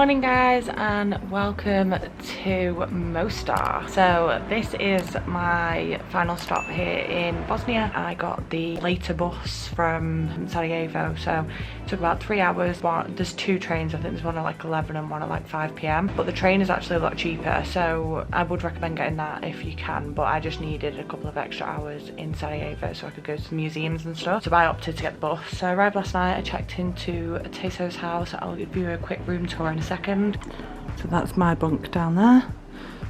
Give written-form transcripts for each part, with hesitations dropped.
morning guys, and welcome to Mostar. So this is my final stop here in Bosnia. I got the later bus from Sarajevo, so it took about 3 hours. There's two trains, I think there's one at like 11 and one at like 5 p.m, but the train is actually a lot cheaper, so I would recommend getting that if you can. But I just needed a couple of extra hours in Sarajevo so I could go to the museums and stuff, so I opted to get the bus. So I arrived last night, I checked into Teso's house. I'll give you a quick room tour in a second. So that's my bunk down there.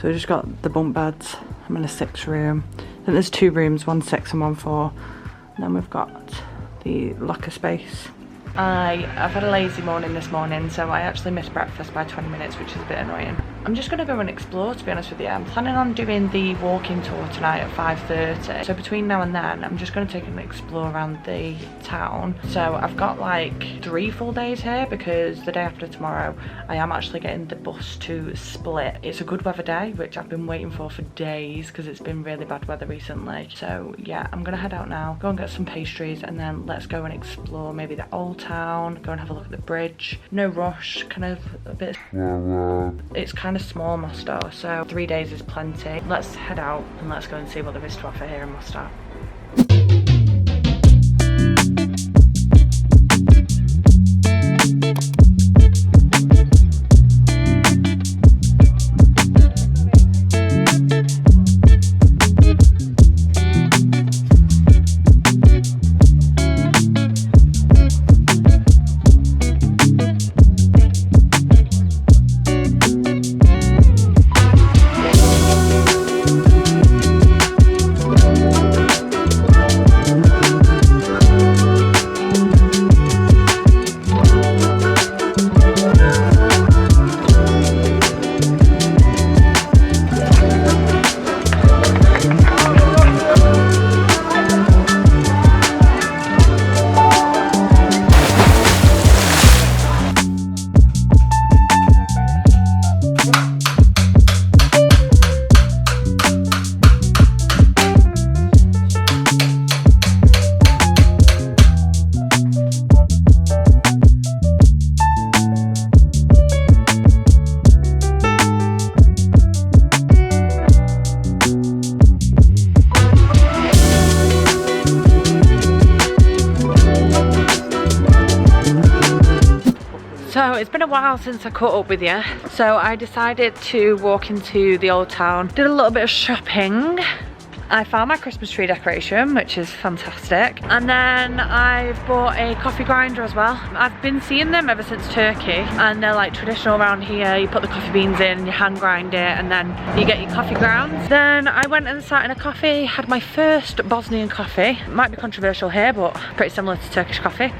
So we just got the bunk beds. I'm in a 6 room. Then there's 2 rooms, 1 6 and 1 4. And then we've got the locker space. I've had a lazy morning this morning, so I actually missed breakfast by 20 minutes, which is a bit annoying. I'm just gonna go and explore, to be honest with you. I'm planning on doing the walking tour tonight at 5:30. So between now and then, I'm just gonna take an explore around the town. So I've got like 3 full days here, because the day after tomorrow, I am actually getting the bus to Split. It's a good weather day, which I've been waiting for days, because it's been really bad weather recently. So yeah, I'm gonna head out now, go and get some pastries, and then let's go and explore maybe the old town, go and have a look at the bridge. No rush, kind of a bit. It's kind of small, Mostar, so 3 days is plenty. Let's head out and let's go and see what there is to offer here in Mostar. So it's been a while since I caught up with you, so I decided to walk into the old town, did a little bit of shopping. I found my Christmas tree decoration, which is fantastic, and then I've bought a coffee grinder as well. I've been seeing them ever since Turkey, and they're like traditional around here. You put the coffee beans in, you hand grind it, and then you get your coffee grounds. Then I went and sat in a cafe, had my first Bosnian coffee. It might be controversial here, but pretty similar to Turkish coffee.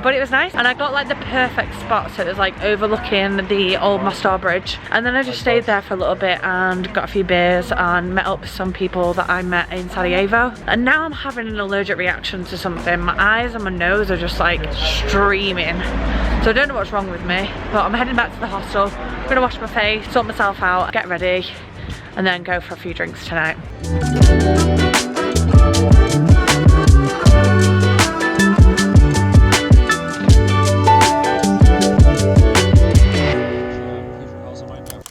But it was nice, and I got like the perfect spot, so it was like overlooking the old Mostar bridge. And then I just stayed there for a little bit and got a few beers and met up with some people that I met in Sarajevo. And now I'm having an allergic reaction to something. My eyes and my nose are just like streaming, so I don't know what's wrong with me, but I'm heading back to the hostel. I'm gonna wash my face, sort myself out, get ready, and then go for a few drinks tonight.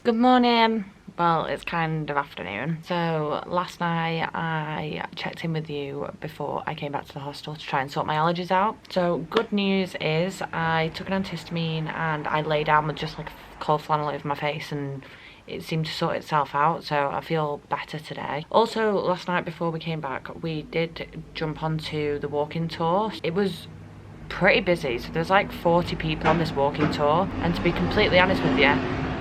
Good morning. Well, it's kind of afternoon. So last night I checked in with you before I came back to the hostel to try and sort my allergies out. So good news is I took an antihistamine and I lay down with just like a cold flannel over my face, and it seemed to sort itself out, so I feel better today. Also, last night before we came back, we did jump onto the walking tour. It was pretty busy, so there's like 40 people on this walking tour, and to be completely honest with you,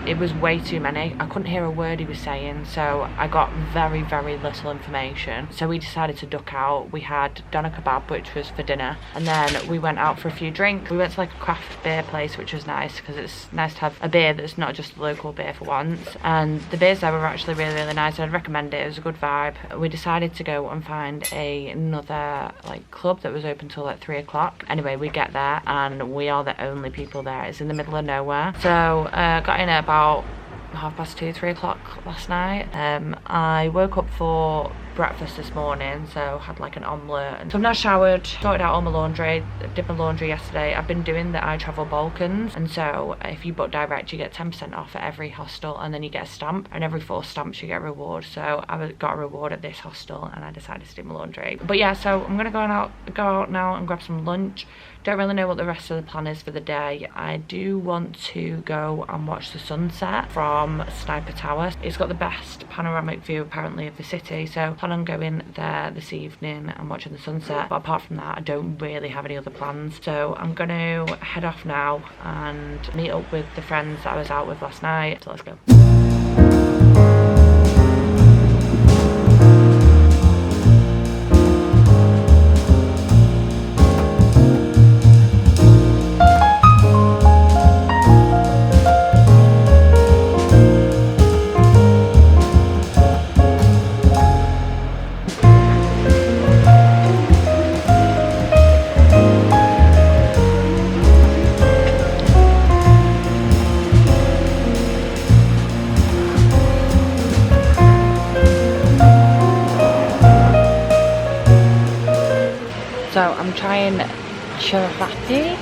it was way too many. I couldn't hear a word he was saying, so I got very, very little information. So we decided to duck out. We had doner kebab, which was for dinner, and then we went out for a few drinks. We went to like a craft beer place, which was nice, because it's nice to have a beer that's not just a local beer for once. And the beers there were actually really, really nice. I'd recommend it. It was a good vibe. We decided to go and find another like club that was open till like 3 o'clock. Anyway, we get there and we are the only people there. It's in the middle of nowhere. So got in at about 2:30, 3 o'clock last night. I woke up for breakfast this morning, so had like an omelette. And so I've now showered, sorted out all my laundry, did my laundry yesterday. I've been doing the I Travel Balkans, and so if you book direct you get 10% off at every hostel, and then you get a stamp, and every 4 stamps you get a reward. So I got a reward at this hostel and I decided to do my laundry. But yeah, so I'm gonna go out now and grab some lunch. Don't really know what the rest of the plan is for the day. I do want to go and watch the sunset from Sniper Tower. It's got the best panoramic view apparently of the city, so I plan on going there this evening and watching the sunset. But apart from that, I don't really have any other plans. So I'm gonna head off now and meet up with the friends that I was out with last night. So let's go. So I'm trying chorati.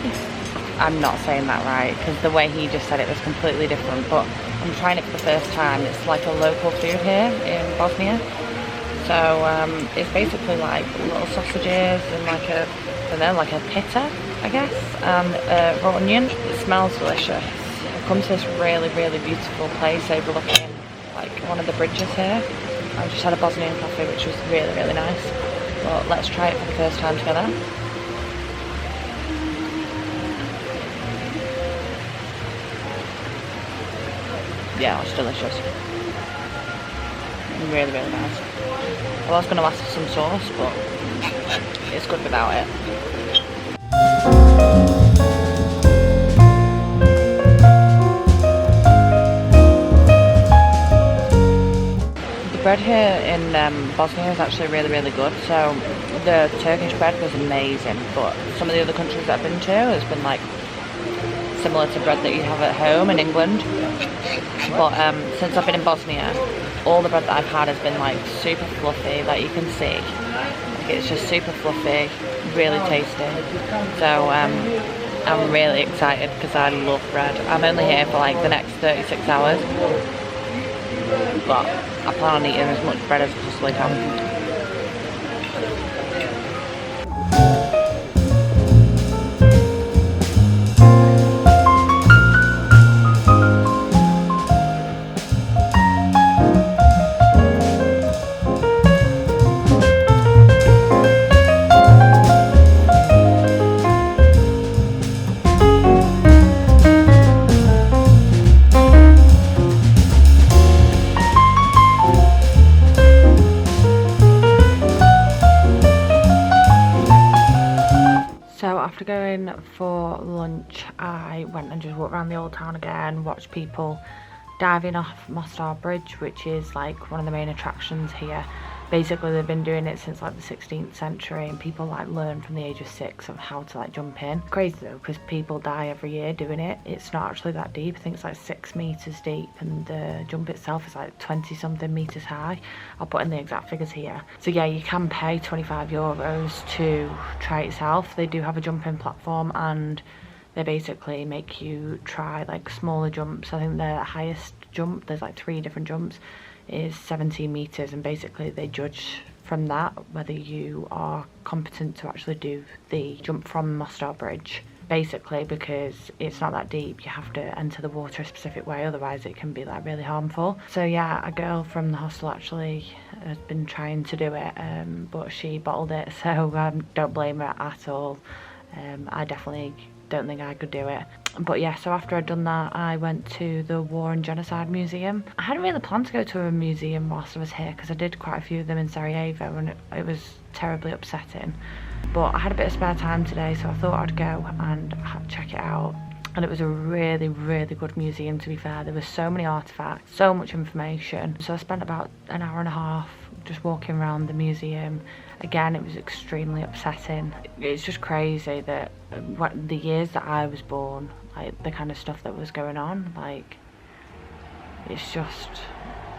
I'm not saying that right because the way he just said it was completely different, but I'm trying it for the first time. It's like a local food here in Bosnia. So it's basically like little sausages and like a, I don't know, like a pita, I guess, and raw onion. It smells delicious. I've come to this really, really beautiful place overlooking like one of the bridges here. I just had a Bosnian coffee, which was really, really nice. But let's try it for the first time together. Yeah, it's delicious. Really, really nice. I was going to ask for some sauce, but it's good without it. Bread here in Bosnia is actually really, really good. So the Turkish bread was amazing, but some of the other countries that I've been to has been like similar to bread that you have at home in England. But since I've been in Bosnia, all the bread that I've had has been like super fluffy, like you can see. Like it's just super fluffy, really tasty. So I'm really excited because I love bread. I'm only here for like the next 36 hours. But I plan on eating as much bread as I possibly can. After going for lunch, I went and just walked around the old town again, watched people diving off Mostar Bridge, which is like one of the main attractions here. Basically they've been doing it since like the 16th century, and people like learn from the age of 6 of how to like jump in. Crazy though, because people die every year doing it. It's not actually that deep. I think it's like 6 meters deep, and the jump itself is like 20 something meters high. I'll put in the exact figures here. So yeah, you can pay 25 euros to try it yourself. They do have a jumping platform, and they basically make you try like smaller jumps. I think the highest jump, there's like 3 different jumps, is 17 meters, and basically they judge from that whether you are competent to actually do the jump from Mostar Bridge. Basically, because it's not that deep, you have to enter the water a specific way, otherwise it can be like really harmful. So yeah, a girl from the hostel actually has been trying to do it, but she bottled it, so don't blame her at all. I definitely don't think I could do it. But yeah, so after I'd done that, I went to the War and Genocide Museum. I hadn't really planned to go to a museum whilst I was here, because I did quite a few of them in Sarajevo, and it was terribly upsetting. But I had a bit of spare time today, so I thought I'd go and check it out. And it was a really, really good museum, to be fair. There were so many artifacts, so much information. So I spent about an hour and a half just walking around the museum. Again, it was extremely upsetting. It's just crazy that the years that I was born, like the kind of stuff that was going on, like it's just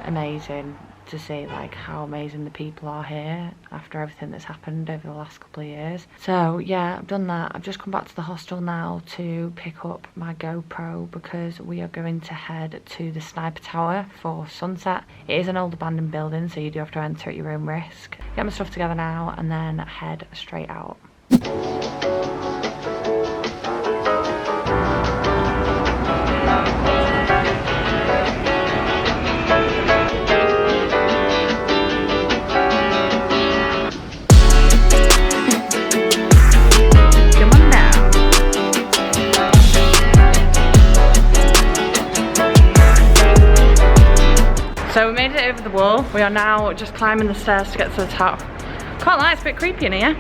amazing. to see like how amazing the people are here after everything that's happened over the last couple of years. So yeah, I've done that. I've just come back to the hostel now to pick up my GoPro because we are going to head to the Sniper Tower for sunset. It is an old abandoned building, so you do have to enter at your own risk. Get my stuff together now and then head straight out. So we made it over the wall. We are now just climbing the stairs to get to the top. Can't lie, it's a bit creepy in here.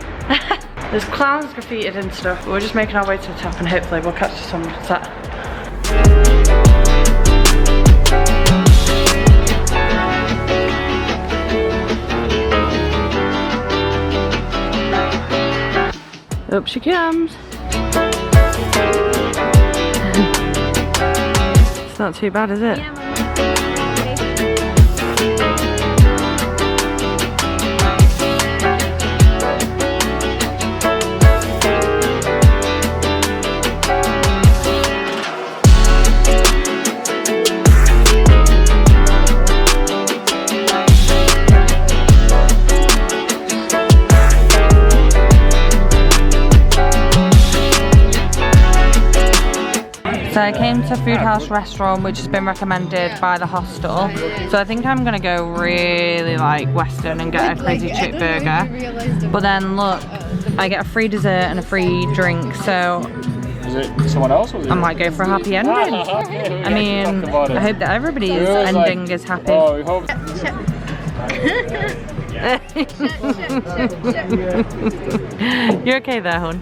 There's clowns graffitied and stuff, but we're just making our way to the top and hopefully we'll catch the sunset. Up she comes. It's not too bad, is it? Yeah, So I came to Food House Restaurant, which has been recommended by the hostel. So I think I'm gonna go really like Western and get a crazy chick burger. But then look, I get a free dessert and a free drink. So is it someone else? Or I might go for a happy ending. I mean, I hope that everybody's ending is happy. Oh, we hope. You're okay there, hon?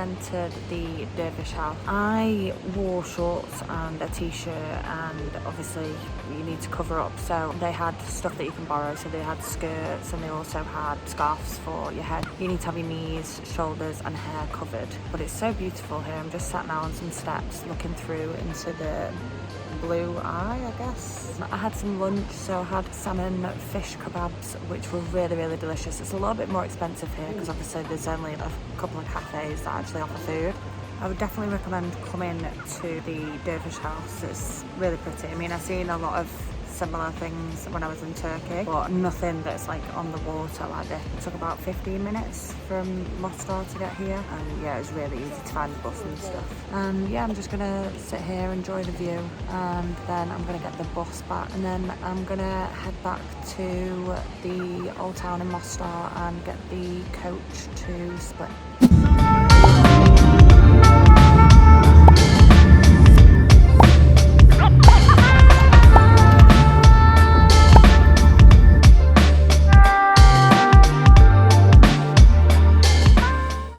entered the dervish house. I wore shorts and a t-shirt, and obviously you need to cover up, so they had stuff that you can borrow. So they had skirts and they also had scarves for your head. You need to have your knees, shoulders and hair covered, but it's so beautiful here. I'm just sat now on some steps looking through into the blue eye, I guess. I had some lunch, so I had salmon fish kebabs, which were really delicious. It's a little bit more expensive here because obviously there's only a couple of cafes that actually offer food. I would definitely recommend coming to the dervish house. It's really pretty. I mean, I've seen a lot of similar things when I was in Turkey, but nothing that's like on the water like this. It took about 15 minutes from Mostar to get here, and yeah, it was really easy to find the bus and stuff. And yeah, I'm just gonna sit here, enjoy the view, and then I'm gonna get the bus back, and then I'm gonna head back to the old town in Mostar and get the coach to Split.